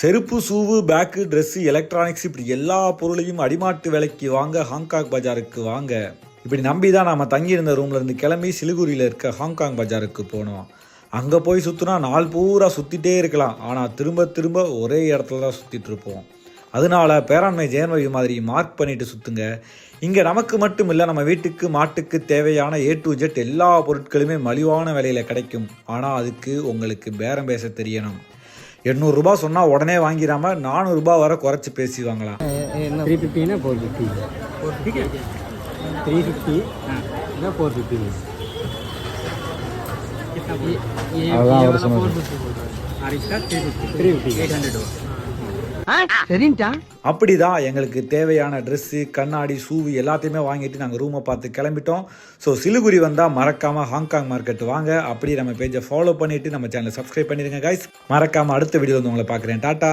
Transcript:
செருப்பு, ஷூவு, bag, dress, electronics இப்படி எல்லா பொருளையும் அடிமாட்டு விலைக்கு வாங்க ஹாங்காங் பஜாருக்கு வாங்க. இப்படி நம்பி தான் நாம் தங்கியிருந்த ரூம்லேருந்து கிளம்பி சிலிகுரியில் இருக்க ஹாங்காங் பஜாருக்கு போனோம். அங்கே போய் சுற்றினா நாள் பூரா சுற்றிட்டே இருக்கலாம். ஆனால் திரும்ப திரும்ப ஒரே இடத்துல தான் சுற்றிட்டு இருப்போம். அதனால பேராண்மை ஜேர்மவி மாதிரி மார்க் பண்ணிட்டு சுற்றுங்க. இங்கே நமக்கு மட்டும் இல்லை, நம்ம வீட்டுக்கு மாட்டுக்கு தேவையான A to Z எல்லா பொருட்களுமே மலிவான விலையில் கிடைக்கும். ஆனால் அதுக்கு உங்களுக்கு பேரம் பேச தெரியணும். 800 ரூபாய் சொன்னால் உடனே வாங்கிடாம 400 ரூபாய் வரை குறைச்சி பேசி வாங்கலாம். 350 450 350 450 அப்படிதான் எங்களுக்கு தேவையான ட்ரெஸ்ஸு, கண்ணாடி, ஷூவு எல்லாத்தையுமே வாங்கிட்டு நாங்கள் ரூமை பார்த்து கிளம்பிட்டோம். ஸோ சிலிகுரி வந்தால் மறக்காமல் ஹாங்காங் மார்க்கெட் வாங்க. அப்படி நம்ம பேஜை ஃபாலோ பண்ணிவிட்டு நம்ம சேனலை சப்ஸ்கிரைப் பண்ணிடுங்க கைஸ். மறக்காமல் அடுத்த வீடியோ வந்து உங்களை பார்க்குறேன். டாட்டா.